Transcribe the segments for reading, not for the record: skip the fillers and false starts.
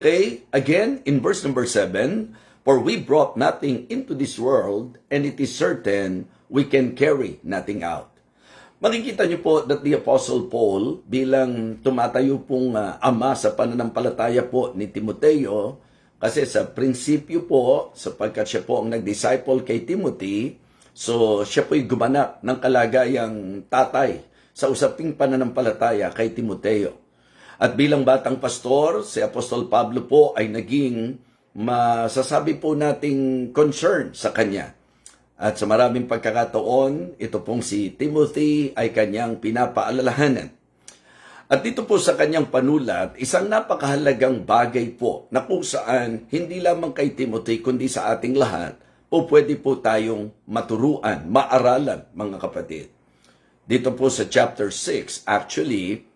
Okay, again, in verse number 7, for we brought nothing into this world, and it is certain we can carry nothing out. Makikita niyo po that the Apostle Paul, bilang tumatayo pong ama sa pananampalataya po ni Timoteo, kasi sa prinsipyo po, sapagkat siya po ang nag-disciple kay Timothy, so siya po'y gumanap ng kalagayang tatay sa usaping pananampalataya kay Timoteo. At bilang batang pastor, si Apostol Pablo po ay naging masasabi po nating concern sa kanya. At sa maraming pagkakataon, ito pong si Timothy ay kanyang pinapaalalahanan. At dito po sa kanyang panulat, isang napakahalagang bagay po na kung saan hindi lamang kay Timothy kundi sa ating lahat po pwede po tayong maturuan, maaralan mga kapatid. Dito po sa chapter 6, actually,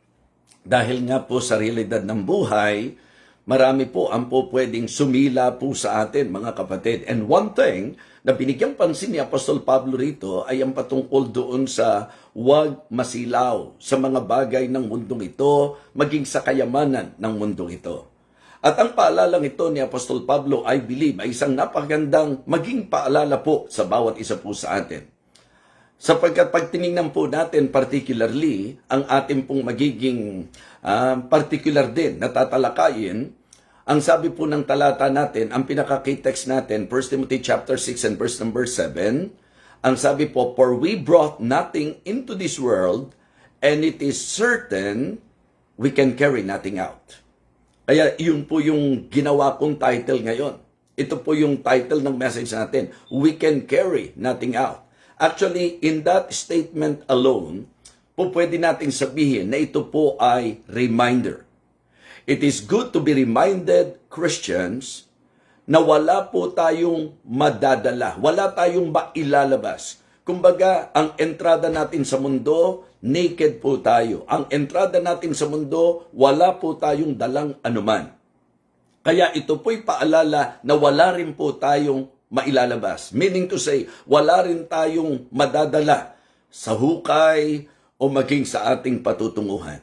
dahil nga po sa realidad ng buhay, marami po ang po pwedeng sumila po sa atin, mga kapatid. And one thing na binigyang pansin ni Apostol Pablo rito ay ang patungkol doon sa huwag masilaw sa mga bagay ng mundong ito, maging sa kayamanan ng mundong ito. At ang paalalang ito ni Apostol Pablo, I believe, ay isang napakagandang maging paalala po sa bawat isa po sa atin. Sapagkat pag tinignan po natin particularly, ang ating pong magiging particular din na tatalakayin, ang sabi po ng talata natin, ang pinaka-key text natin, 1 Timothy chapter 6 and verse number 7, ang sabi po, for we brought nothing into this world, and it is certain we can carry nothing out. Kaya yun po yung ginawa kong title ngayon. Ito po yung title ng message natin, we can carry nothing out. Actually, in that statement alone, po pwede nating sabihin na ito po ay reminder. It is good to be reminded, Christians, na wala po tayong madadala, wala tayong mailalabas. Kumbaga, ang entrada natin sa mundo, naked po tayo. Ang entrada natin sa mundo, wala po tayong dalang anuman. Kaya ito po'y paalala na wala rin po tayong mailalabas. Meaning to say, wala rin tayong madadala sa hukay o maging sa ating patutunguhan.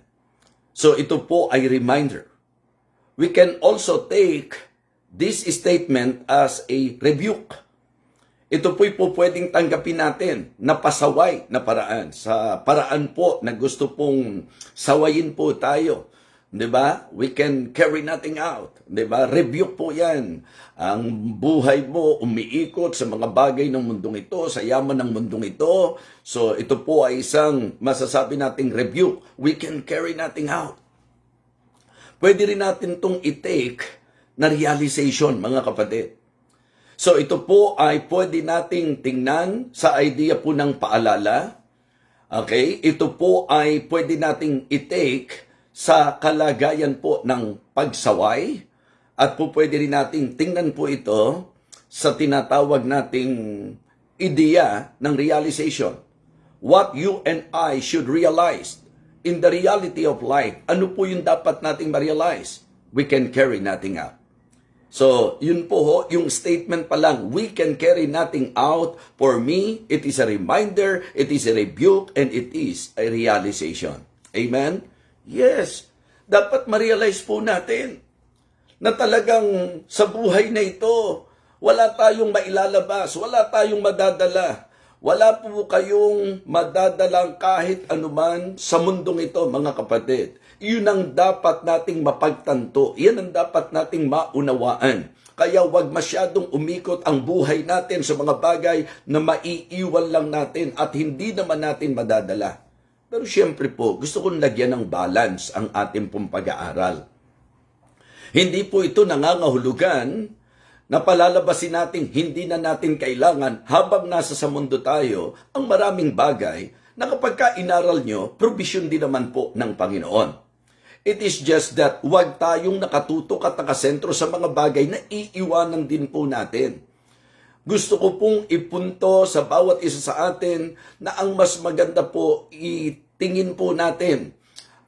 So ito po ay reminder. We can also take this statement as a rebuke. Ito po'y po pwedeng tanggapin natin na pasaway na paraan. Sa paraan po na gusto pong sawayin po tayo. Diba? We can carry nothing out. Diba? Rebuke po yan. Ang buhay mo umiikot sa mga bagay ng mundong ito, sa yaman ng mundong ito. So ito po ay isang masasabi nating rebuke. We can carry nothing out. Pwede rin natin itong i-take na realization, mga kapatid. So ito po ay pwede nating tingnan sa idea po ng paalala. Okay? Ito po ay pwede nating i-take sa kalagayan po ng pagsaway at po pwede rin nating tingnan po ito sa tinatawag nating ideya ng realization. What you and I should realize in the reality of life. Ano po yung dapat nating ma-realize? We can carry nothing out. So, yun po ho, yung statement pa lang, we can carry nothing out. For me, it is a reminder, it is a rebuke, and it is a realization. Amen? Yes, dapat ma-realize po natin na talagang sa buhay na ito, wala tayong mailalabas, wala tayong madadala. Wala po kayong madadalang kahit anuman sa mundong ito, mga kapatid. Yun ang dapat nating mapagtanto. Yan ang dapat nating maunawaan. Kaya wag masyadong umikot ang buhay natin sa mga bagay na maiiwan lang natin at hindi naman natin madadala. Pero siyempre po, gusto kong lagyan ng balance ang ating pong pag-aaral. Hindi po ito nangangahulugan na palalabasin natin hindi na natin kailangan habang nasa sa mundo tayo ang maraming bagay na kapag ka inaral nyo, provision din naman po ng Panginoon. It is just that huwag tayong nakatutok at nakasentro sa mga bagay na iiwanan din po natin. Gusto ko pong ipunto sa bawat isa sa atin na ang mas maganda po itingin po natin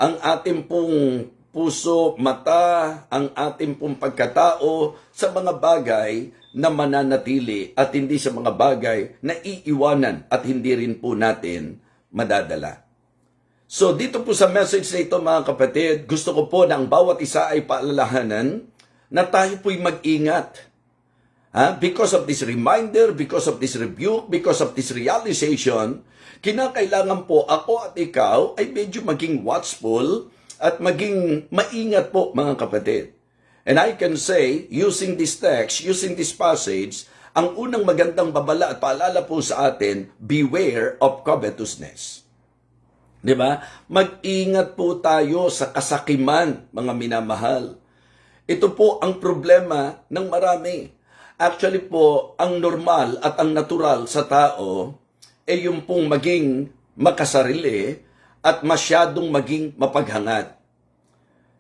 ang ating pong puso, mata, ang ating pong pagkatao sa mga bagay na mananatili at hindi sa mga bagay na iiwanan at hindi rin po natin madadala. So dito po sa message na ito mga kapatid, gusto ko po na ang bawat isa ay paalalahanan na tayo po'y mag-ingat. Because of this reminder, because of this rebuke, because of this realization, kinakailangan po ako at ikaw ay medyo maging watchful at maging maingat po, mga kapatid. And I can say, using this text, using this passage, ang unang magandang babala at paalala po sa atin, beware of covetousness. Diba? Mag-ingat po tayo sa kasakiman, mga minamahal. Ito po ang problema ng marami. Actually po, ang normal at ang natural sa tao ay yung pong maging makasarili at masyadong maging mapaghangad.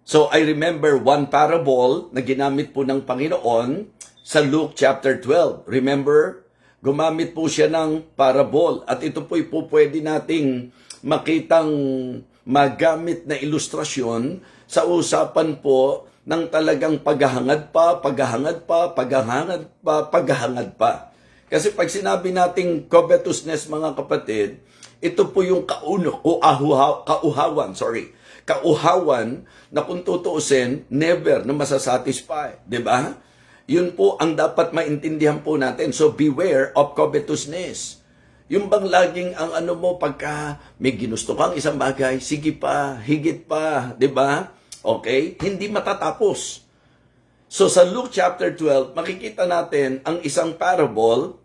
So I remember one parable na ginamit po ng Panginoon sa Luke chapter 12. Remember? Gumamit po siya ng parable at ito po pwede nating makitang magamit na ilustrasyon sa usapan po ng talagang paghahangad pa. Kasi pag sinabi nating covetousness, mga kapatid, ito po yung kauhawan na kung tutuusin, never na masasatisfy. Diba? Yun po ang dapat maintindihan po natin. So beware of covetousness. Yung bang laging ang ano mo, pagka may ginusto kang isang bagay, sige pa, higit pa, diba? Okay? Hindi matatapos. So sa Luke chapter 12, makikita natin ang isang parable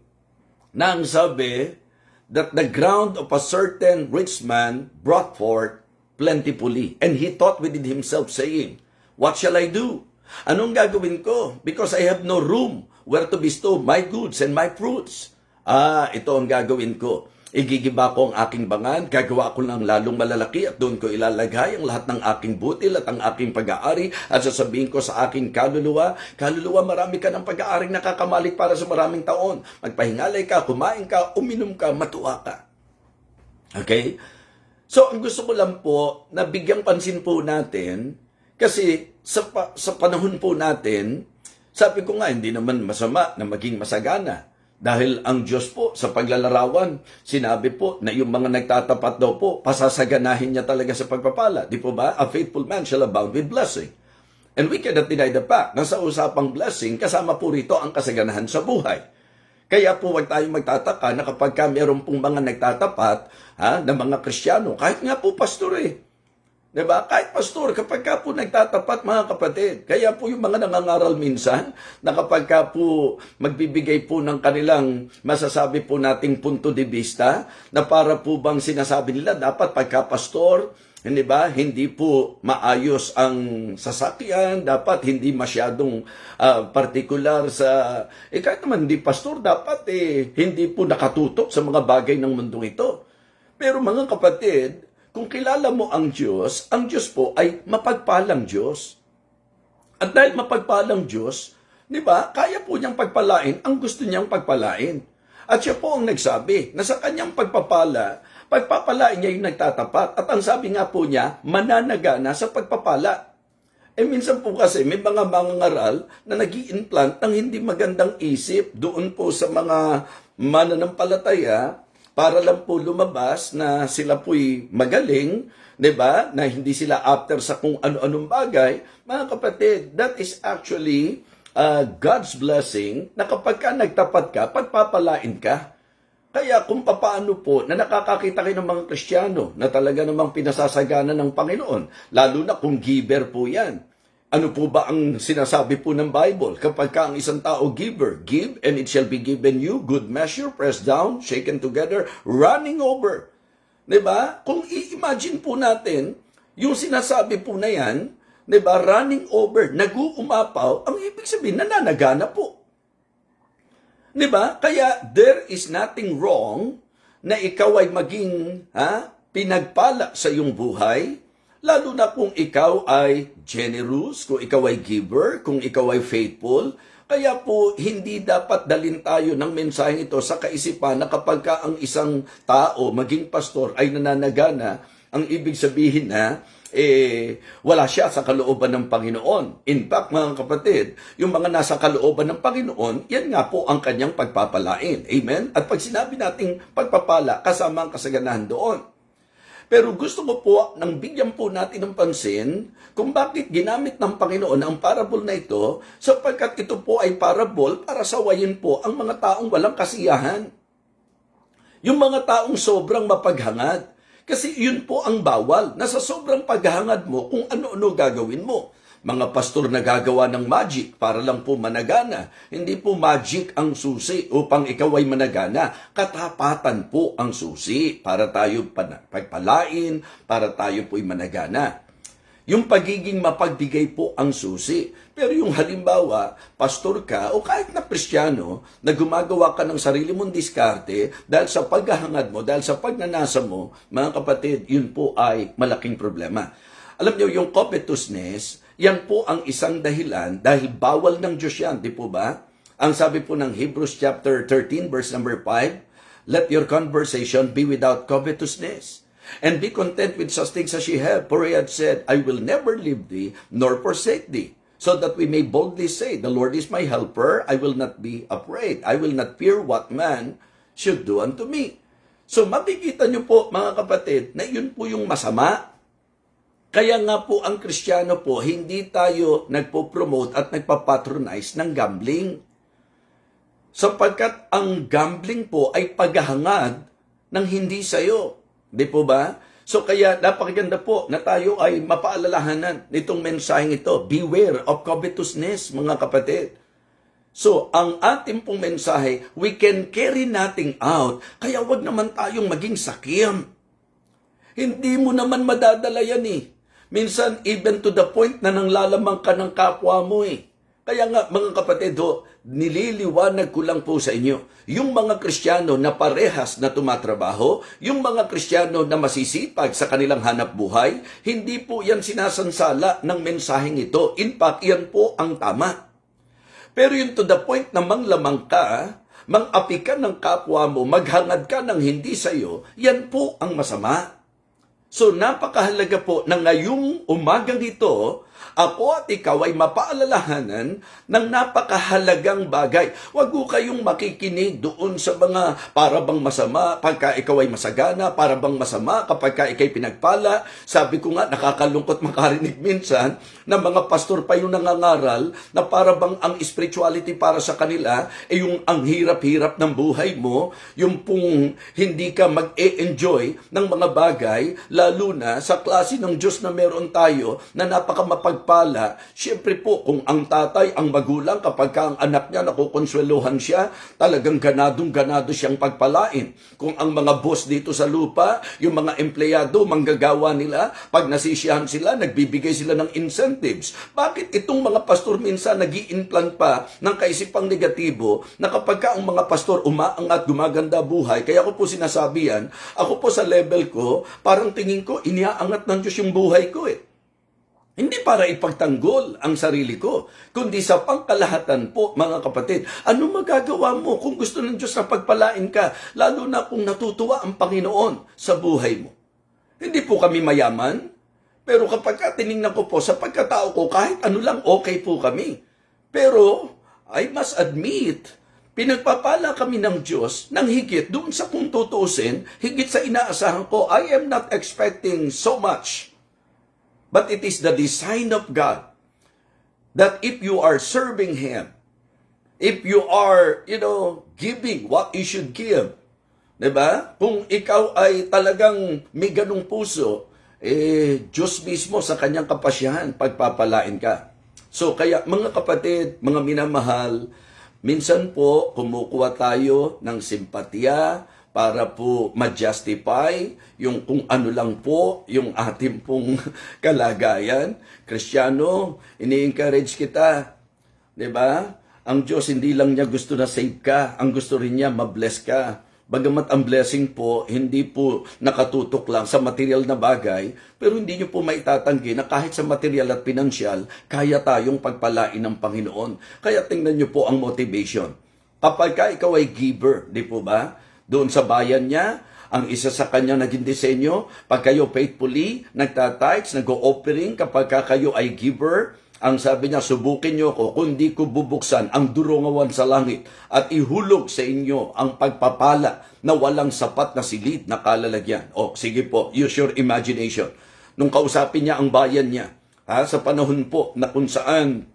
na ang sabi that the ground of a certain rich man brought forth plentifully. And he thought within himself, saying, what shall I do? Anong gagawin ko? Because I have no room where to bestow my goods and my fruits. Ito ang gagawin ko. Igigiba ko ang aking bangan, gagawa ko ng lalong malalaki at doon ko ilalagay ang lahat ng aking butil at ang aking pag-aari at sasabihin ko sa aking kaluluwa, marami ka ng pag-aaring nakakamalik para sa maraming taon. Magpahingalay ka, kumain ka, uminom ka, matuwa ka. Okay? So, ang gusto ko lang po na bigyang pansin po natin, kasi sa panahon po natin, sabi ko nga, hindi naman masama na maging masagana. Dahil ang Diyos po, sa paglalarawan, sinabi po na yung mga nagtatapat daw po, pasasaganahin niya talaga sa pagpapala. Di po ba? A faithful man shall abound with blessing. And we cannot deny the fact na sa usapang blessing, kasama po rito ang kasaganahan sa buhay. Kaya po wag tayong magtataka na kapag meron pong mga nagtatapat na mga Kristiyano, kahit nga po pastor Diba? Kahit pastor, kapag ka po nagtatapat, mga kapatid, kaya po yung mga nangangaral minsan, na kapag ka po magbibigay po ng kanilang masasabi po nating punto de vista, na para po bang sinasabi nila, dapat pagka pastor, hindi ba, hindi po maayos ang sasakyan, dapat hindi masyadong partikular sa, kahit naman hindi pastor, dapat hindi po nakatutok sa mga bagay ng mundong ito. Pero mga kapatid, kung kilala mo ang Diyos po ay mapagpalang Diyos. At dahil mapagpalang Diyos, di ba, kaya po niyang pagpalain ang gusto niyang pagpalain. At siya po ang nagsabi na sa kanyang pagpapalain niya yung nagtatapat. At ang sabi nga po niya, mananagana sa pagpapala. Minsan po kasi may mga mangangaral na nag-i-implant ng hindi magandang isip doon po sa mga mananampalataya, para lang po lumabas na sila po'y magaling, di ba? Na hindi sila after sa kung ano-anong bagay. Mga kapatid, that is actually God's blessing na kapag ka nagtapat ka, pagpapalain ka. Kaya kung papaano po na nakakakita kayo ng mga Kristiyano na talaga namang pinasasagana ng Panginoon, lalo na kung giver po yan. Ano po ba ang sinasabi po ng Bible? Kapag ka ang isang tao giver, give and it shall be given you, good measure, pressed down, shaken together, running over. Diba? Kung i-imagine po natin, yung sinasabi po na yan, diba, running over, nag-uumapaw, ang ibig sabihin, nananagana po. Diba? Kaya there is nothing wrong na ikaw ay maging pinagpala sa iyong buhay, lalo na kung ikaw ay generous, kung ikaw ay giver, kung ikaw ay faithful. Kaya po, hindi dapat dalhin tayo ng mensaheng ito sa kaisipan na kapag ka ang isang tao, maging pastor, ay nananagana, ang ibig sabihin na, wala siya sa kalooban ng Panginoon. In fact, mga kapatid, yung mga nasa kalooban ng Panginoon, yan nga po ang kanyang pagpapalain. Amen? At pag sinabi nating pagpapala, kasama ang kasaganahan doon. Pero gusto ko po nang bigyan po natin ng pansin kung bakit ginamit ng Panginoon ang parable na ito, sapagkat ito po ay parable para sawayin po ang mga taong walang kasiyahan. Yung mga taong sobrang mapaghangad. Kasi yun po ang bawal. Nasa sobrang paghangad mo kung ano-ano gagawin mo. Mga pastor na gagawa ng magic para lang po managana. Hindi po magic ang susi upang ikaw ay managana. Katapatan po ang susi para tayo pagpalain, para tayo po'y managana. Yung pagiging mapagbigay po ang susi. Pero yung halimbawa, pastor ka o kahit na Kristiyano na gumagawa ka ng sarili mong diskarte dahil sa paghahangad mo, dahil sa pagnanasa mo, mga kapatid, yun po ay malaking problema. Alam niyo, yung covetousness, yan po ang isang dahilan dahil bawal ng Diyos yan, di po ba? Ang sabi po ng Hebrews chapter 13 verse number 5, let your conversation be without covetousness, and be content with such things as ye have. For he had said, I will never leave thee, nor forsake thee, so that we may boldly say, the Lord is my helper, I will not be afraid. I will not fear what man should do unto me. So makikita nyo po, mga kapatid, na yun po yung masama. Kaya nga po ang Kristiyano po, hindi tayo nagpo-promote at nagpapatronize ng gambling. Sapagkat ang gambling po ay paghahangad ng hindi sayo. Di po ba? So kaya napakaganda po na tayo ay mapaalalahanan nitong mensaheng ito. Beware of covetousness, mga kapatid. So ang ating pong mensahe, we can carry nothing out. Kaya wag naman tayong maging sakim. Hindi mo naman madadala yan eh. Minsan, even to the point na nanglalamang ka ng kapwa mo eh. Kaya nga, mga kapatid, nililiwanag ko lang po sa inyo. Yung mga Kristiyano na parehas na tumatrabaho, yung mga Kristiyano na masisipag sa kanilang hanap buhay, hindi po yan sinasansala ng mensaheng ito. In fact, yan po ang tama. Pero yung to the point na manglamang ka, mang-api ka ng kapwa mo, maghangad ka ng hindi sa'yo, yan po ang masama. So napakahalaga po na ngayong umagang ito, ako at ikaw ay mapaalalahanan ng napakahalagang bagay. Huwag ko kayong makikinig doon sa mga para bang masama pagka ikaw ay masagana, para bang masama kapag ikay pinagpala. Sabi ko nga, nakakalungkot makarinig minsan na mga pastor pa yung nangangaral na para bang ang spirituality para sa kanila ay yung ang hirap-hirap ng buhay mo, yung pong hindi ka mag-e-enjoy ng mga bagay, lalo na sa klase ng Diyos na meron tayo na napakamapagpala. Siyempre po, kung ang tatay, ang magulang, kapag ang anak niya nakukonsueluhan siya, talagang ganadong-ganado siyang pagpalain. Kung ang mga boss dito sa lupa, yung mga empleyado, manggagawa nila, pag nasisiyahan sila, nagbibigay sila ng incentives. Bakit itong mga pastor minsan nag-i-implant pa ng kaisipang negatibo na kapag ang mga pastor umaangat, gumaganda buhay, kaya ko po sinasabi yan, ako po sa level ko, parang tingin ko, iniaangat ng Diyos yung buhay ko eh. Hindi para ipagtanggol ang sarili ko, kundi sa pangkalahatan po, mga kapatid. Ano magagawa mo kung gusto ng Diyos na pagpalain ka, lalo na kung natutuwa ang Panginoon sa buhay mo? Hindi po kami mayaman, pero kapag tinignan ko po sa pagkatao ko, kahit ano lang okay po kami. Pero, I must admit, pinagpapala kami ng Diyos ng higit doon sa kung tutuusin, higit sa inaasahan ko. I am not expecting so much. But it is the design of God that if you are serving Him, if you are, giving what you should give, diba? Kung ikaw ay talagang may ganung puso, Diyos mismo sa kanyang kapasyahan, pagpapalain ka. So kaya mga kapatid, mga minamahal, minsan po kumukuha tayo ng simpatya, para po ma-justify yung kung ano lang po yung ating pong kalagayan. Kristiyano, ini-encourage kita. 'Di ba? Ang Diyos hindi lang niya gusto na save ka, ang gusto rin niya ma-bless ka. Bagamat ang blessing po, hindi po nakatutok lang sa material na bagay, pero hindi niyo po maitatanggi na kahit sa material at pinansyal, kaya tayong pagpalain ng Panginoon. Kaya tingnan niyo po ang motivation. Kapag ikaw ay giver, di po ba? Doon sa bayan niya, ang isa sa kanya naging disenyo, pag kayo faithfully, nagtatites, nag-o-offering, kapag kayo ay giver, Ang sabi niya, subukin niyo ako, kundi ko bubuksan ang durungawan sa langit at ihulog sa inyo ang pagpapala na walang sapat na silid na kalalagyan. O, sige po, use your imagination. Nung kausapin niya ang bayan niya, sa panahon po na kung saan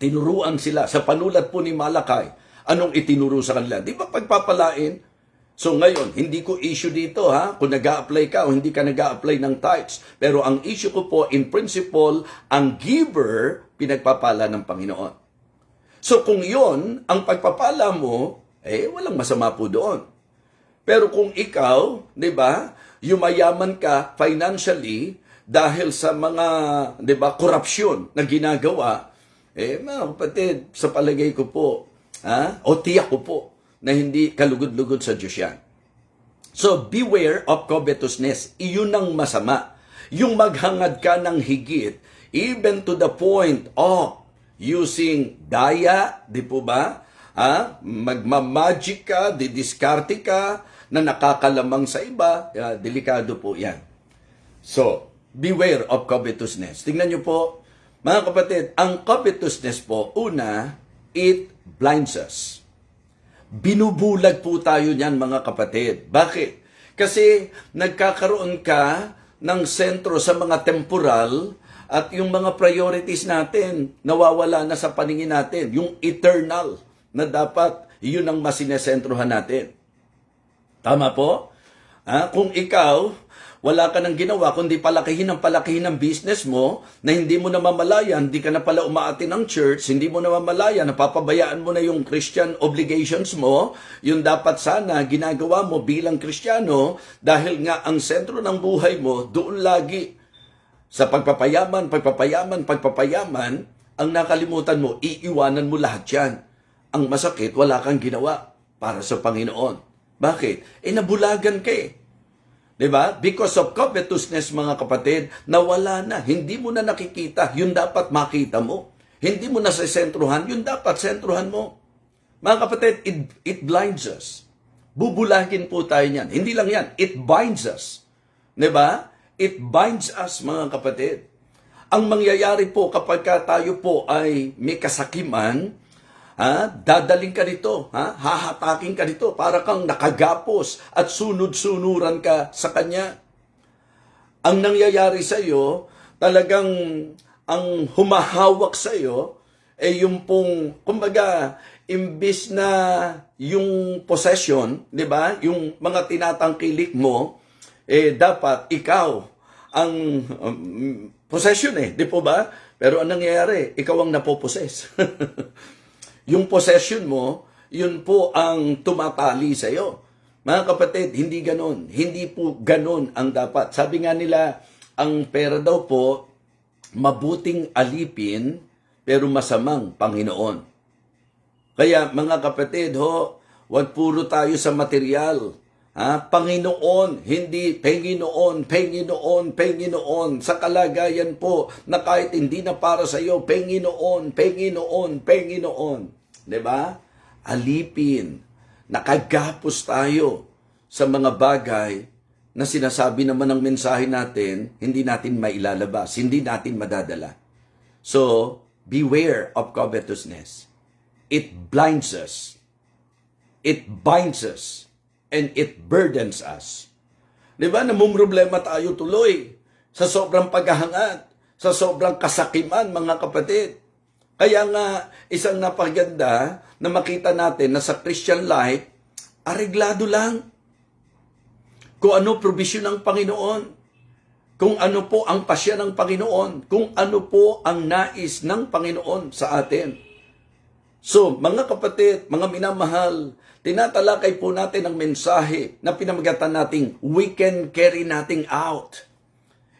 tinuruan sila, sa panulat po ni Malakay, anong itinuro sa kanila? Di ba pagpapalain? So ngayon, hindi ko issue dito kung nag-a-apply ka o hindi ka nag-a-apply ng tithes. Pero ang issue ko po, in principle, ang giver, pinagpapala ng Panginoon. So kung yon ang pagpapala mo, walang masama po doon. Pero kung ikaw, di ba, yumayaman ka financially dahil sa mga, di ba, korupsyon na ginagawa, mga kapatid, sa palagay ko po, o tiyak ko po, na hindi kalugod-lugod sa Diyos yan. So, beware of covetousness. Iyon ang masama. Yung maghangad ka ng higit, even to the point of using daya, di po ba? Magmamagic ka, didiskarte ka, na nakakalamang sa iba, delikado po yan. So, beware of covetousness. Tingnan nyo po, mga kapatid, ang covetousness po, una, it blinds us. Binubulag po tayo niyan, mga kapatid. Bakit? Kasi nagkakaroon ka ng sentro sa mga temporal at yung mga priorities natin nawawala na sa paningin natin. Yung eternal na dapat yun ang masinesentrohan natin. Tama po? Kung ikaw, wala ka nang ginawa kundi palakihin ang business mo na hindi mo namamalayan, hindi ka na pala umaatin ng church, hindi mo namamalayan, napapabayaan mo na yung Christian obligations mo, yung dapat sana ginagawa mo bilang Kristiyano dahil nga ang sentro ng buhay mo doon lagi sa pagpapayaman, ang nakalimutan mo, iiwanan mo lahat yan. Ang masakit, wala kang ginawa para sa Panginoon. Bakit? Nabulagan ka eh. Diba? Because of covetousness, mga kapatid, nawala na. Hindi mo na nakikita. Yun dapat makita mo. Hindi mo na sentruhan. Yun dapat sentruhan mo. Mga kapatid, it blinds us. Bubulagin po tayo niyan. Hindi lang yan. It binds us. Diba? It binds us, mga kapatid. Ang mangyayari po kapag tayo po ay may kasakiman, dadaling ka dito, hahatakin ka dito, para kang nakagapos at sunod-sunuran ka sa kanya. Ang nangyayari sa iyo, talagang ang humahawak sa iyo, yung pong, kumbaga, imbis na yung possession, di ba, yung mga tinatangkilik mo, dapat ikaw ang possession di po ba? Pero ang nangyayari, ikaw ang napoposes. Yung possession mo, yun po ang tumatali sa iyo. Mga kapatid, hindi ganon. Hindi po ganon ang dapat. Sabi nga nila, ang pera daw po, mabuting alipin, pero masamang Panginoon. Kaya mga kapatid, wag puro tayo sa material. Panginoon, hindi Panginoon. Sa kalagayan po na kahit hindi na para sa iyo, Panginoon. Diba? Alipin. Nakagapos tayo sa mga bagay na sinasabi naman ng mensahe natin, hindi natin mailalabas, hindi natin madadala. So, beware of covetousness. It blinds us. It binds us. And it burdens us. Diba? Namumroblema tayo tuloy sa sobrang paghahangad, sa sobrang kasakiman, mga kapatid. Kaya nga, isang napaganda na makita natin na sa Christian life, areglado lang. Kung ano provision ng Panginoon, kung ano po ang pasya ng Panginoon, kung ano po ang nais ng Panginoon sa atin. So, mga kapatid, mga minamahal, tinatalakay po natin ang mensahe na pinamagatan nating we can carry nothing out.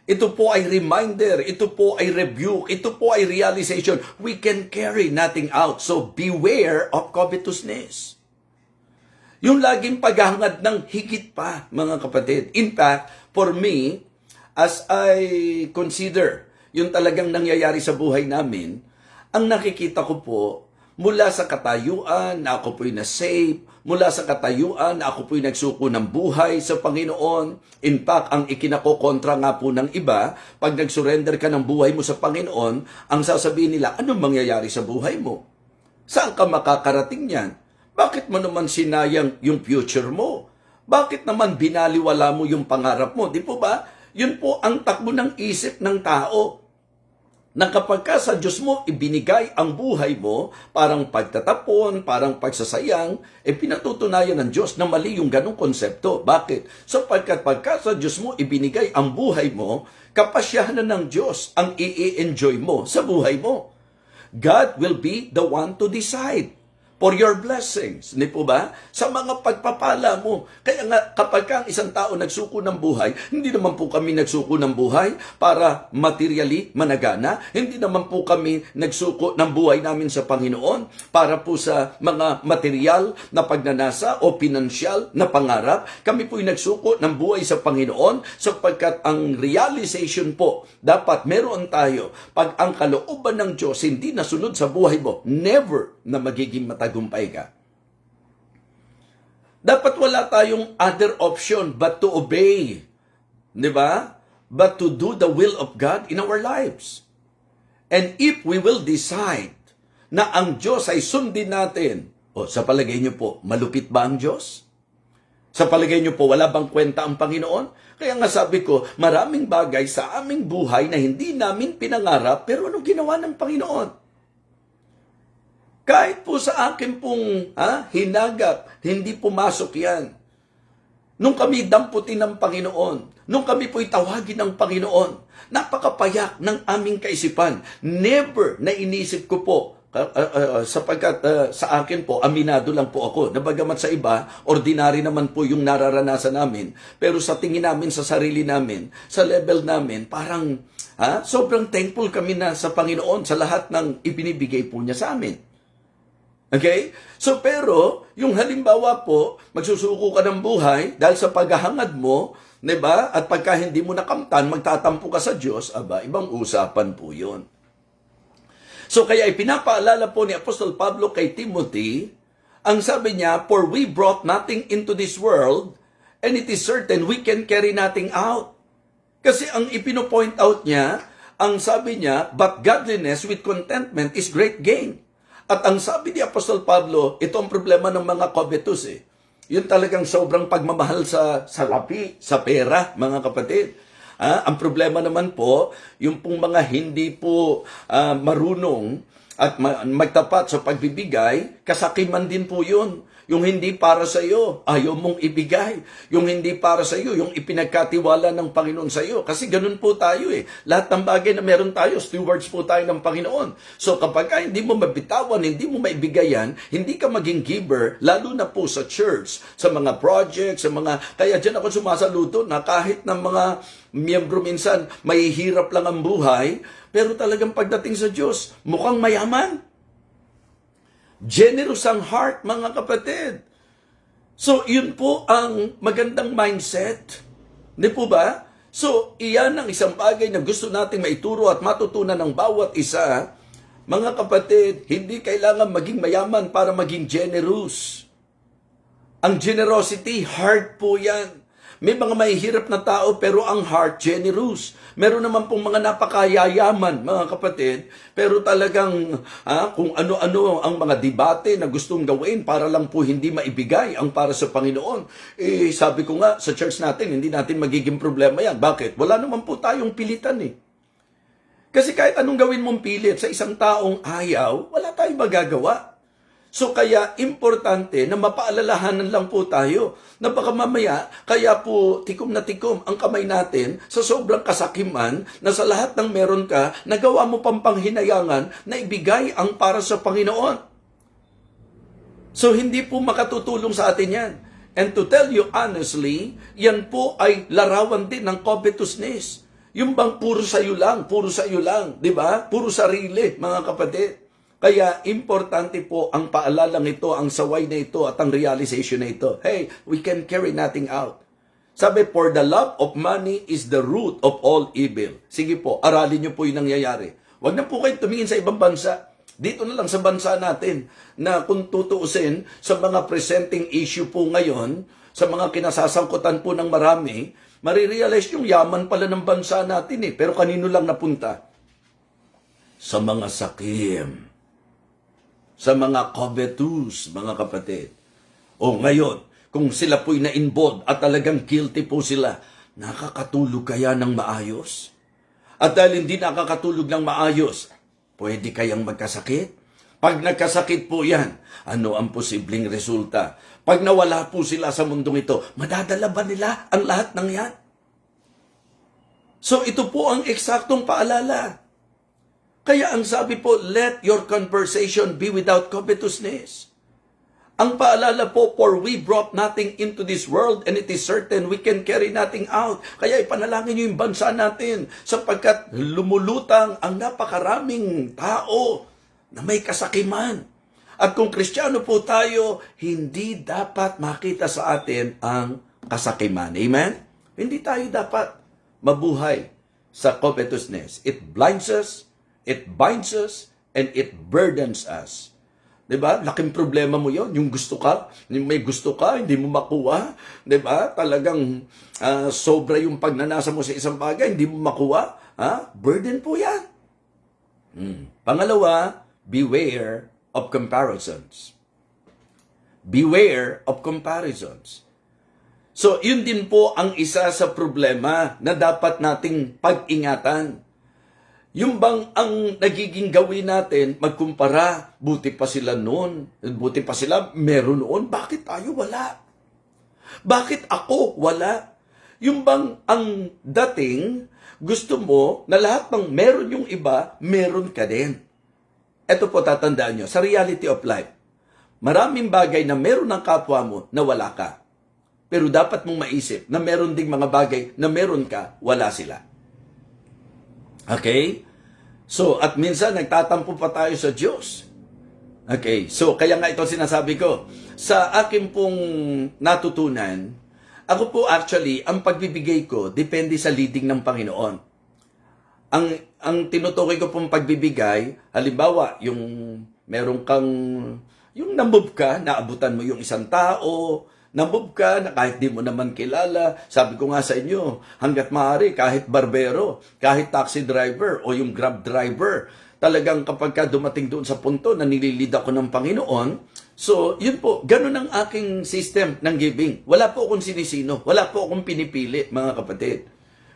Ito po ay reminder, ito po ay rebuke, ito po ay realization. We can carry nothing out. So beware of covetousness. Yung laging paghahangad ng higit pa, mga kapatid. In fact, for me, as I consider yung talagang nangyayari sa buhay namin, ang nakikita ko po, Mula sa katayuan na ako po'y na-save, mula sa katayuan na ako po'y nagsuko ng buhay sa Panginoon. In fact, ang ikinakokontra nga po ng iba, pag nag-surrender ka ng buhay mo sa Panginoon, ang sasabihin nila, anong mangyayari sa buhay mo? Saan ka makakarating yan? Bakit mo naman sinayang yung future mo? Bakit naman binaliwala mo yung pangarap mo? Di po ba? Yun po ang takbo ng isip ng tao. Na kapag ka sa Diyos mo ibinigay ang buhay mo, parang pagtatapon, parang pagsasayang, pinatutunayan ng Diyos na mali yung ganong konsepto. Bakit? Sapagkat pagka sa Diyos mo ibinigay ang buhay mo, kapasyahan ng Diyos ang i-enjoy mo sa buhay mo. God will be the one to decide for your blessings. Hindi po ba? Sa mga pagpapala mo. Kaya nga, kapag ang isang tao nagsuko ng buhay, hindi naman po kami nagsuko ng buhay para materially managana. Hindi naman po kami nagsuko ng buhay namin sa Panginoon para po sa mga material na pagnanasa o pinansyal na pangarap. Kami po'y nagsuko ng buhay sa Panginoon sapagkat ang realization po, dapat meron tayo. Pag ang kalooban ng Diyos hindi nasunod sa buhay mo, never na magiging matagumpay ka. Dapat wala tayong other option but to obey. Di ba? But to do the will of God in our lives. And if we will decide na ang Diyos ay sundin natin, sa palagay niyo po, malupit ba ang Diyos? Sa palagay niyo po, wala bang kwenta ang Panginoon? Kaya nga sabi ko, maraming bagay sa aming buhay na hindi namin pinangarap, pero anong ginawa ng Panginoon? Kahit po sa akin pong hinagap, hindi pumasok yan. Nung kami damputin ng Panginoon, nung kami po'y tawagin ng Panginoon, napakapayak ng aming kaisipan. Never na inisip ko po, sapagkat sa akin po, aminado lang po ako. Nabagamat sa iba, ordinary naman po yung nararanasan namin. Pero sa tingin namin, sa sarili namin, sa level namin, parang sobrang thankful kami na sa Panginoon sa lahat ng ibinibigay po niya sa amin. Okay? So pero, yung halimbawa po, magsusuko ka ng buhay dahil sa paghahangad mo, 'di ba? At pagka hindi mo nakamtan, magtatampo ka sa Diyos, ibang usapan po 'yon. So kaya ipinapaalala po ni Apostol Pablo kay Timothy, ang sabi niya, "For we brought nothing into this world, and it is certain we can carry nothing out." Kasi ang ipino-point out niya, ang sabi niya, "But godliness with contentment is great gain." At ang sabi ni Apostol Pablo, ito ang problema ng mga covetous Yun talagang sobrang pagmamahal sa lapi, sa pera, mga kapatid. Ang problema naman po, yung pong mga hindi po marunong at magtapat sa pagbibigay, kasakiman din po yun. Yung hindi para sa iyo, ayaw mong ibigay. Yung hindi para sa iyo, yung ipinagkatiwala ng Panginoon sa iyo. Kasi ganun po tayo Lahat ng bagay na meron tayo, stewards po tayo ng Panginoon. So kapag hindi mo mabitawan, hindi mo maibigayan, hindi ka maging giver, lalo na po sa church, sa mga projects, sa mga... Kaya dyan ako sumasaludo na kahit ng mga miyembro minsan, mahihirap lang ang buhay, pero talagang pagdating sa Diyos, mukhang mayaman. Generous ang heart, mga kapatid. So, yun po ang magandang mindset. Hindi po ba? So, iyan ang isang bagay na gusto nating maituro at matutunan ng bawat isa. Mga kapatid, hindi kailangan maging mayaman para maging generous. Ang generosity, heart po yan. May mga mahihirap na tao pero ang heart generous. Meron naman pong mga napakayayaman, mga kapatid, pero talagang kung ano-ano ang mga debate na gustong gawin para lang po hindi maibigay ang para sa Panginoon. Sabi ko nga, sa church natin, hindi natin magiging problema yan. Bakit? Wala naman po tayong pilitan Kasi kahit anong gawin mong pilit sa isang taong ayaw, wala tayong magagawa. So kaya importante na mapaalalahanan lang po tayo na baka mamaya kaya po tikom na tikom ang kamay natin sa sobrang kasakiman na sa lahat ng meron ka, nagawa mo pang panghinayangan na ibigay ang para sa Panginoon. So hindi po makatutulong sa atin yan. And to tell you honestly, yan po ay larawan din ng covetousness. Yung bang puro sa'yo lang, di ba? Puro sarili, mga kapatid. Kaya importante po ang paalalang ito, ang saway na ito at ang realization na ito. Hey, we can carry nothing out. Sabi, for the love of money is the root of all evil. Sige po, aralin niyo po yung nangyayari. Huwag na po kayo tumingin sa ibang bansa. dito na lang sa bansa natin na kung tutuusin sa mga presenting issue po ngayon, sa mga kinasasangkutan po ng marami, marirealize yung yaman pala ng bansa natin eh. Pero kanino lang napunta? Sa mga sakim, sa mga covetous, mga kapatid. O ngayon, kung sila po'y na-involved at talagang guilty po sila, nakakatulog kaya ng maayos? At dahil hindi nakakatulog ng maayos, pwede kayang magkasakit? Pag nagkasakit po yan, ano ang posibleng resulta? Pag nawala po sila sa mundong ito, madadala ba nila ang lahat ng yan? So ito po ang eksaktong paalala. Kaya ang sabi po, let your conversation be without covetousness. Ang paalala po, for we brought nothing into this world and it is certain we can carry nothing out. Kaya ipanalangin niyo yung bansa natin sapagkat lumulutang ang napakaraming tao na may kasakiman. At kung Kristiyano po tayo, hindi dapat makita sa atin ang kasakiman. Amen? Hindi tayo dapat mabuhay sa covetousness. It blinds us, it binds us, and it burdens us. Diba? Laking problema mo yon, yung gusto ka, yung may gusto ka, hindi mo makuha. Diba? Talagang sobra yung pagnanasa mo sa isang bagay, hindi mo makuha. Burden po yan. Pangalawa, beware of comparisons. Beware of comparisons. So, yun din po ang isa sa problema na dapat nating pag-ingatan. Yung bang ang nagiging gawin natin, magkumpara, buti pa sila noon, buti pa sila meron noon, bakit tayo wala? Bakit ako wala? Yung bang ang dating, gusto mo na lahat ng meron yung iba, meron ka din. Ito po tatandaan nyo, sa reality of life, maraming bagay na meron ng kapwa mo na wala ka. Pero dapat mong maisip na meron ding mga bagay na meron ka, wala sila. Okay? So, at minsan, nagtatampo pa tayo sa Diyos. Okay? So, kaya nga ito sinasabi ko. Sa akin pong natutunan, ako po actually, ang pagbibigay ko, depende sa leading ng Panginoon. Ang tinutukoy ko pong pagbibigay, halimbawa, yung meron kang, yung namove ka, naabutan mo yung isang tao, namove ka na kahit di mo naman kilala. Sabi ko nga sa inyo, hanggat maaari, kahit barbero, kahit taxi driver o yung grab driver, talagang kapag ka dumating doon sa punto na nililid ako ng Panginoon, so yun po, ganun ang aking system ng giving. Wala po akong sinisino, wala po akong pinipili, mga kapatid.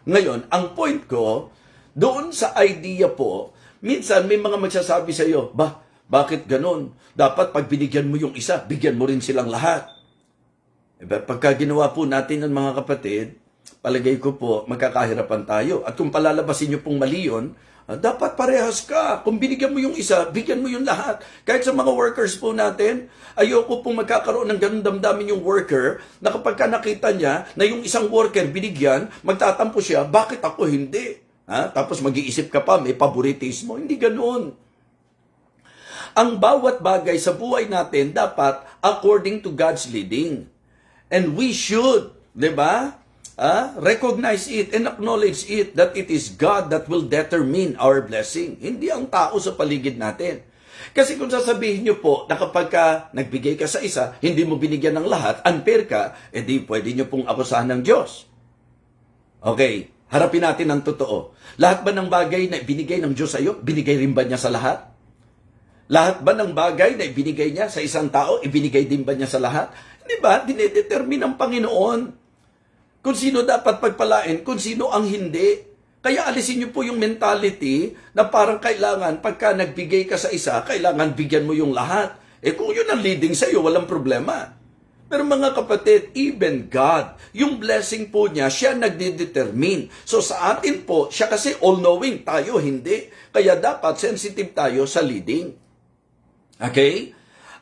Ngayon, ang point ko, doon sa idea po, minsan may mga magsasabi sa iyo, bakit ganun? Dapat pag binigyan mo yung isa, bigyan mo rin silang lahat. Pagka ginawa po natin ng mga kapatid, palagay ko po, magkakahirapan tayo. At kung palalabasin nyo pong mali yun, dapat parehas ka. Kung binigyan mo yung isa, bigyan mo yung lahat. Kahit sa mga workers po natin, ayoko pong magkakaroon ng ganun damdamin yung worker na kapag ka nakita niya na yung isang worker binigyan, magtatampo siya, bakit ako hindi? Tapos mag-iisip ka pa, may favoritismo. Hindi ganoon. Ang bawat bagay sa buhay natin dapat according to God's leading. And we should, di ba? Recognize it and acknowledge it that it is God that will determine our blessing. Hindi ang tao sa paligid natin. Kasi kung sasabihin nyo po na kapag ka nagbigay ka sa isa, hindi mo binigyan ng lahat, unfair ka, edi pwede nyo pong akusahan ng Diyos. Okay, harapin natin ang totoo. Lahat ba ng bagay na binigay ng Diyos sa iyo, binigay rin ba niya sa lahat? Lahat ba ng bagay na ibinigay niya sa isang tao, ibinigay din ba niya sa lahat? Di ba? Dinedetermine ng Panginoon kung sino dapat pagpalain, kung sino ang hindi. Kaya alisin niyo po yung mentality na parang kailangan, pagka nagbigay ka sa isa, kailangan bigyan mo yung lahat. Kung yun ang leading sa iyo, walang problema. Pero mga kapatid, even God, yung blessing po niya, siya nagdedetermine. So sa atin po, siya kasi all-knowing, tayo hindi. Kaya dapat sensitive tayo sa leading. Okay?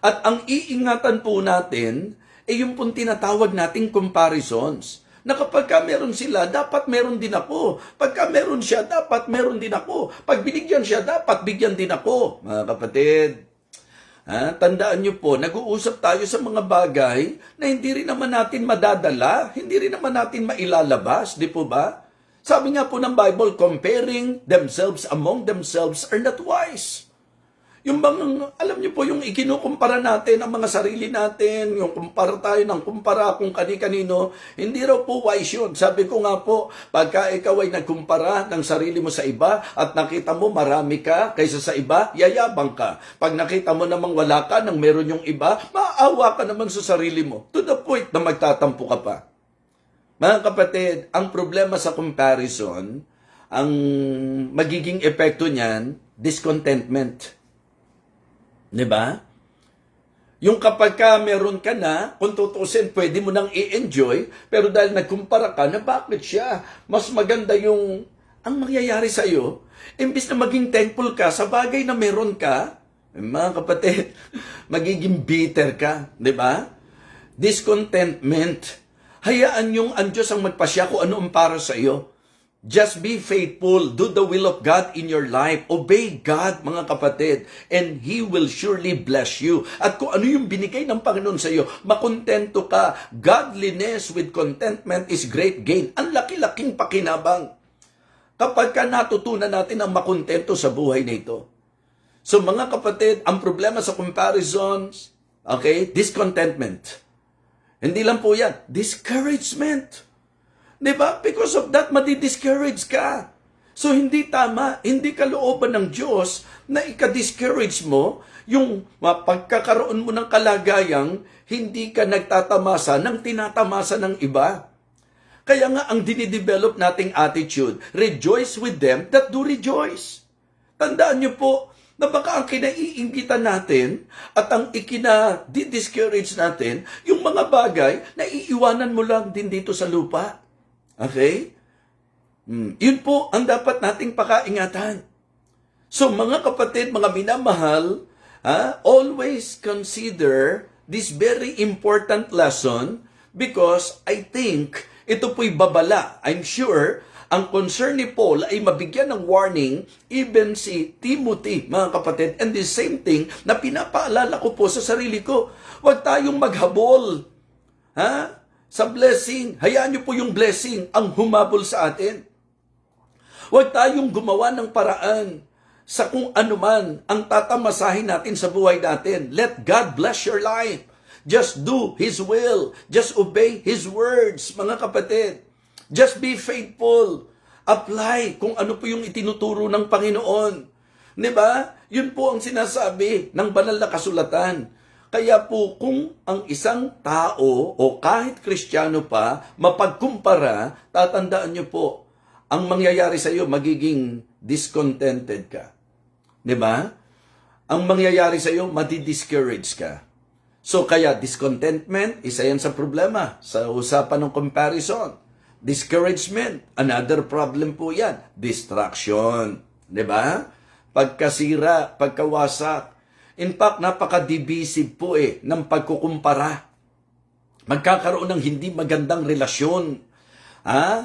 At ang iingatan po natin, yung pong tinatawag nating comparisons. Na kapag ka meron sila, dapat meron din ako. Pagka meron siya, dapat meron din ako. Pag binigyan siya, dapat bigyan din ako. Mga kapatid, tandaan nyo po, nag-uusap tayo sa mga bagay na hindi rin naman natin madadala, hindi rin naman natin mailalabas, di po ba? Sabi nga po ng Bible, comparing themselves among themselves are not wise. Yung bang, alam niyo po, yung ikinukumpara natin ang mga sarili natin, yung kumpara tayo ng kumpara kung kani-kanino, hindi raw po wise yun. Sabi ko nga po, pagka ikaw ay nagkumpara ng sarili mo sa iba at nakita mo marami ka kaysa sa iba, yayabang ka. Pag nakita mo namang wala ka nang meron yung iba, maawa ka naman sa sarili mo. To the point na magtatampo ka pa. Mga kapatid, ang problema sa comparison, ang magiging epekto niyan, discontentment. 'Di ba? Yung kapag ka meron ka na, kung tutusin, pwede mo nang i-enjoy, pero dahil nagkumpara ka na bakit siya, mas maganda yung, ang mangyayari sa'yo, imbis na maging thankful ka sa bagay na meron ka, mga kapatid, magiging bitter ka, 'di ba? Discontentment. Hayaan yung ang Diyos ang magpasya kung ano ang para sa iyo. Just be faithful. Do the will of God in your life. Obey God, mga kapatid, and He will surely bless you. At kung ano yung binigay ng Panginoon sa iyo, makontento ka. Godliness with contentment is great gain. Ang laki-laking pakinabang kapag ka natutunan natin ang makontento sa buhay na ito. So mga kapatid, ang problema sa comparisons, okay, discontentment. Hindi lang po yan, discouragement. Diba? Because of that, madi-discourage ka. So, hindi tama, hindi kalooban ng Diyos na ika-discourage mo yung pagkakaroon mo ng kalagayang hindi ka nagtatamasa ng tinatamasa ng iba. Kaya nga, ang dinidevelop nating attitude, rejoice with them that do rejoice. Tandaan niyo po, na baka ang kinaiinggitan natin at ang ikina-discourage natin, yung mga bagay na iiwanan mo lang din dito sa lupa. Okay? Yun po ang dapat nating pakaingatan. So mga kapatid, mga minamahal, always consider this very important lesson because I think ito po'y babala. I'm sure ang concern ni Paul ay mabigyan ng warning even si Timothy, mga kapatid. And the same thing na pinapaalala ko po sa sarili ko. Huwag tayong maghabol. Sa blessing, hayaan niyo po yung blessing ang humabol sa atin. Huwag tayong gumawa ng paraan sa kung ano man ang tatamasahin natin sa buhay natin. Let God bless your life. Just do His will. Just obey His words, mga kapatid. Just be faithful. Apply kung ano po yung itinuturo ng Panginoon. Diba? Yun po ang sinasabi ng banal na kasulatan. Kaya po kung ang isang tao o kahit Kristiyano pa mapagkumpara, tatandaan niyo po, ang mangyayari sa iyo magiging discontented ka. 'Di ba? Ang mangyayari sa iyo madi-discourage ka. So kaya discontentment, isa yan sa problema sa usapan ng comparison. Discouragement, another problem po yan. Distraction, 'di ba? Pagkasira, pagkawasak. In fact, napaka-divisive po ng pagkukumpara. Magkakaroon ng hindi magandang relasyon.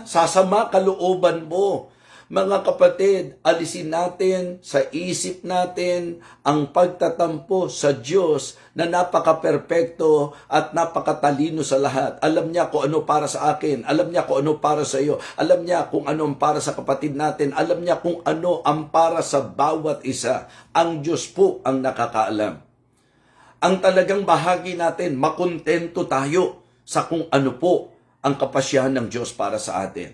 Sasama kalooban mo. Mga kapatid, alisin natin sa isip natin ang pagtatampo sa Diyos na napaka-perpekto at napakatalino sa lahat. Alam niya kung ano para sa akin. Alam niya kung ano para sa iyo. Alam niya kung ano ang para sa kapatid natin. Alam niya kung ano ang para sa bawat isa. Ang Diyos po ang nakakaalam. Ang talagang bahagi natin, makontento tayo sa kung ano po ang kapasyahan ng Diyos para sa atin.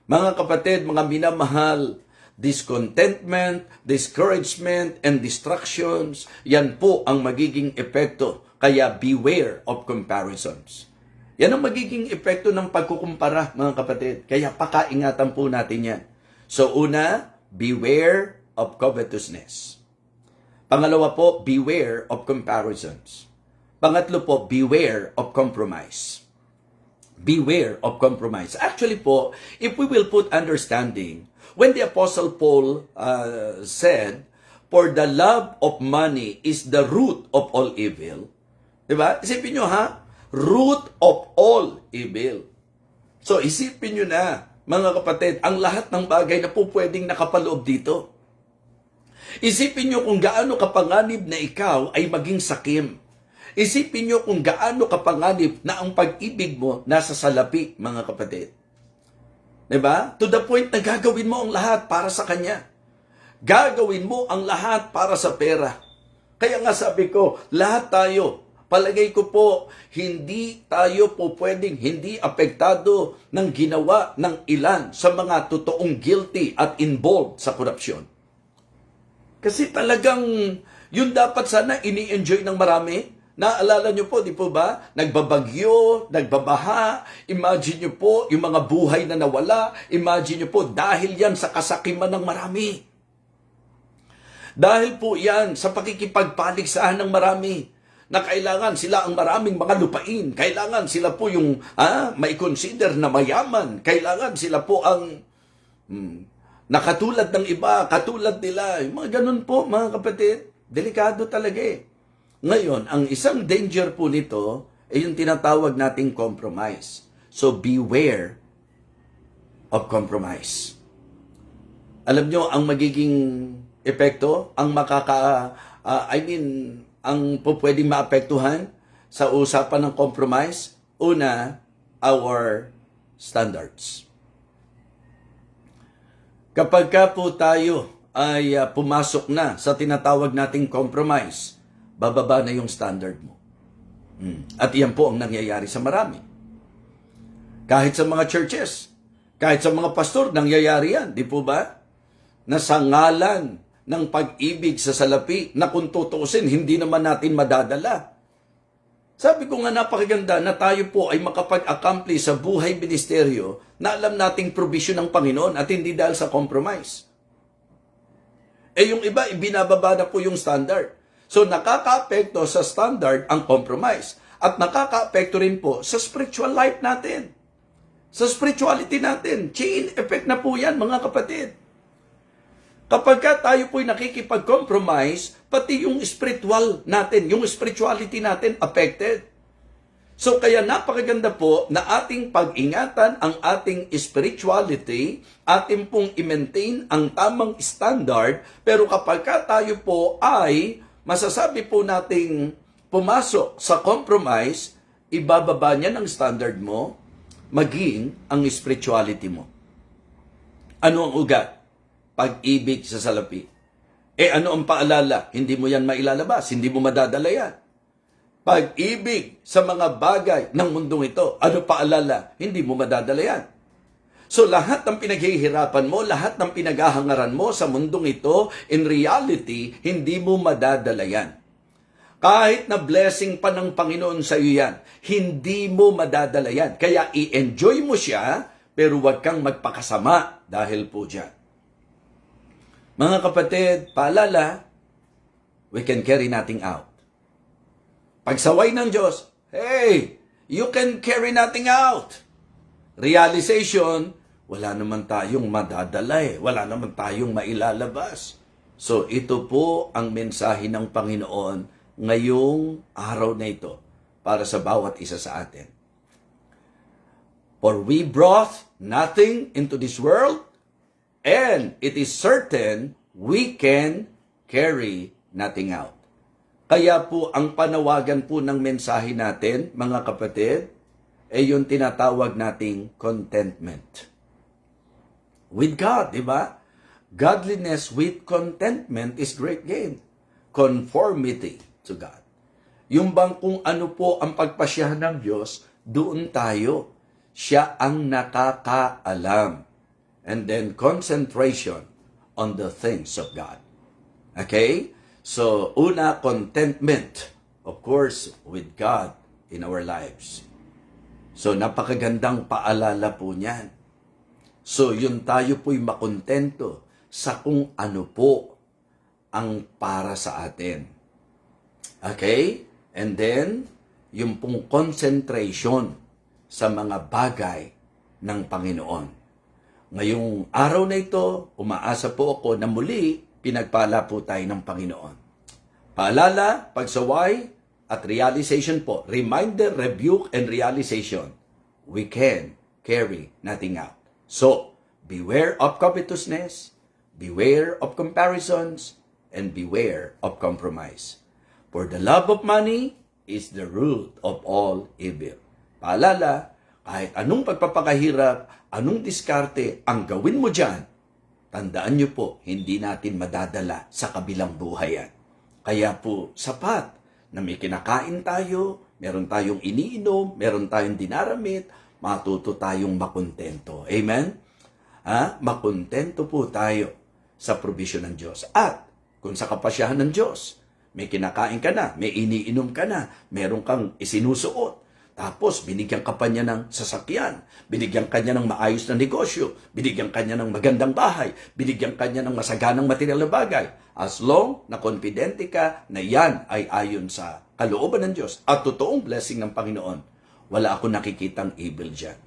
Mga kapatid, mga minamahal, discontentment, discouragement, and distractions, yan po ang magiging epekto. Kaya beware of comparisons. Yan ang magiging epekto ng pagkukumpara, mga kapatid. Kaya pakaingatan po natin yan. So una, beware of covetousness. Pangalawa po, beware of comparisons. Pangatlo po, beware of compromise. Beware of compromise. Actually po, if we will put understanding, when the Apostle Paul said, for the love of money is the root of all evil. Diba? Isipin nyo root of all evil. So isipin nyo na, mga kapatid, ang lahat ng bagay na po pwedeng nakapaloob dito. Isipin nyo kung gaano kapanganib na ikaw ay maging sakim. Isipin nyo kung gaano kapanganib na ang pag-ibig mo nasa salapi, mga kapatid. Diba? To the point na gagawin mo ang lahat para sa Kanya. Gagawin mo ang lahat para sa pera. Kaya nga sabi ko, lahat tayo, palagay ko po, hindi tayo po pwedeng hindi apektado ng ginawa ng ilan sa mga totoong guilty at involved sa korupsyon. Kasi talagang yun dapat sana ini-enjoy ng marami. Naalala nyo po, di po ba? Nagbabagyo, nagbabaha. Imagine nyo po yung mga buhay na nawala. Imagine nyo po, dahil yan sa kasakiman ng marami. Dahil po yan sa pakikipagpaligsahan ng marami na kailangan sila ang maraming mga lupain. Kailangan sila po yung may consider na mayaman. Kailangan sila po ang nakatulad ng iba, katulad nila. Yung mga ganun po, mga kapatid. Delikado talaga eh. Ngayon, ang isang danger po nito ay yung tinatawag nating compromise. So, beware of compromise. Alam nyo, ang magiging epekto, ang ang pwedeng maapektuhan sa usapan ng compromise, una, our standards. Kapag ka po tayo ay pumasok na sa tinatawag nating compromise, bababa na yung standard mo. At iyan po ang nangyayari sa marami. Kahit sa mga churches, kahit sa mga pastor, nangyayari yan, di po ba? Na sa ngalan ng pag-ibig sa salapi, na kung tutuusin, hindi naman natin madadala. Sabi ko nga napakaganda na tayo po ay makapag-accomplish sa buhay ministeryo na alam nating provision ng Panginoon at hindi dahil sa compromise. Yung iba, ibinababa na po yung standard. So, nakaka-apekto sa standard ang compromise. At nakaka-apekto rin po sa spiritual life natin. Sa spirituality natin. Chain effect na po yan, mga kapatid. Kapag tayo po'y nakikipag-compromise, pati yung spiritual natin, yung spirituality natin affected. So, kaya napakaganda po na ating pag-ingatan ang ating spirituality, ating pong i-maintain ang tamang standard, pero kapag tayo po ay masasabi po nating pumasok sa compromise, ibababa niya ng standard mo, maging ang spirituality mo. Ano ang ugat? Pag-ibig sa salapi. Ano ang paalala? Hindi mo yan mailalabas, hindi mo madadala yan. Pag-ibig sa mga bagay ng mundong ito, ano paalala? Hindi mo madadala yan. So lahat ng pinaghihirapan mo, lahat ng pinaghahangaran mo sa mundong ito, in reality, hindi mo madadala yan. Kahit na blessing pa ng Panginoon sa iyo yan, hindi mo madadala yan. Kaya i-enjoy mo siya, pero huwag kang magpakasama dahil po dyan. Mga kapatid, paalala, we can carry nothing out. Pagsaway ng Diyos, hey, you can carry nothing out. Realization, wala naman tayong madadala eh. Wala naman tayong mailalabas. So ito po ang mensahe ng Panginoon ngayong araw na ito para sa bawat isa sa atin. For we brought nothing into this world, and it is certain we can carry nothing out. Kaya po ang panawagan po ng mensahe natin, mga kapatid, ay yung tinatawag nating contentment. With God, di ba? Godliness with contentment is great gain. Conformity to God. Yung bang kung ano po ang pagpasyahan ng Diyos, doon tayo. Siya ang nakakaalam. And then concentration on the things of God. Okay? So, una, contentment, of course, with God in our lives. So, napakagandang paalala po niyan. So, yun tayo po'y makontento sa kung ano po ang para sa atin. Okay? And then, yung pong concentration sa mga bagay ng Panginoon. Ngayong araw na ito, umaasa po ako na muli pinagpala po tayo ng Panginoon. Paalala, pagsaway, at realization po. Reminder, rebuke, and realization. We can carry nothing out. So, beware of covetousness, beware of comparisons, and beware of compromise. For the love of money is the root of all evil. Paalala, kahit anong pagpapakahirap, anong diskarte ang gawin mo dyan, tandaan nyo po, hindi natin madadala sa kabilang buhay yan. Kaya po, sapat na may kinakain tayo, meron tayong iniinom, meron tayong dinaramit, matuto tayong makontento. Amen? Makontento po tayo sa provision ng Diyos. At kung sa kapasyahan ng Diyos, may kinakain ka na, may iniinom ka na, meron kang isinusuot, tapos binigyan ka pa niya ng sasakyan, binigyan ka niya ng maayos na negosyo, binigyan ka niya ng magandang bahay, binigyan ka niya ng masaganang material na bagay. As long na konfidente ka na yan ay ayon sa kalooban ng Diyos at totoong blessing ng Panginoon, wala akong nakikitang evil dyan.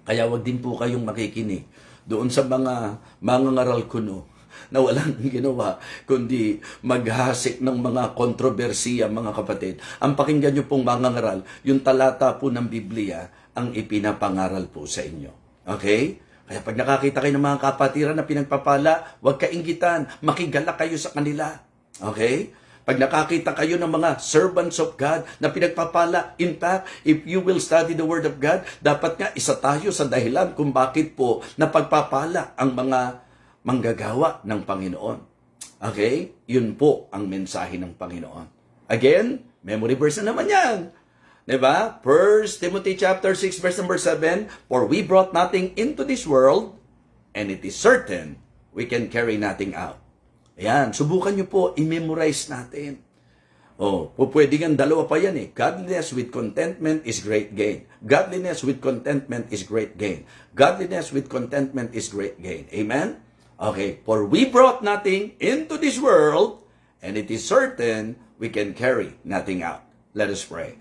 Kaya wag din po kayong makikinig doon sa mga ngaral kuno na walang ginawa kundi maghasik ng mga kontrobersiya, mga kapatid. Ang pakinggan nyo pong mga ngaral, yung talata po ng Biblia ang ipinapangaral po sa inyo. Okay? Kaya pag nakakita kayo ng mga kapatiran na pinagpapala, huwag kainggitan, makigala kayo sa kanila. Okay? Pag nakakita kayo ng mga servants of God na pinagpapala, in fact, if you will study the Word of God, dapat nga isa tayo sa dahilan kung bakit po napagpapala ang mga manggagawa ng Panginoon. Okay? Yun po ang mensahe ng Panginoon. Again, memory verse na naman yan. Diba? 1 Timothy chapter 6 verse number 7, For we brought nothing into this world, and it is certain we can carry nothing out. Ayan, subukan nyo po, i-memorize natin. Pwede nga dalawa pa yan eh. Godliness with contentment is great gain. Godliness with contentment is great gain. Godliness with contentment is great gain. Amen? Okay, for we brought nothing into this world, and it is certain we can carry nothing out. Let us pray.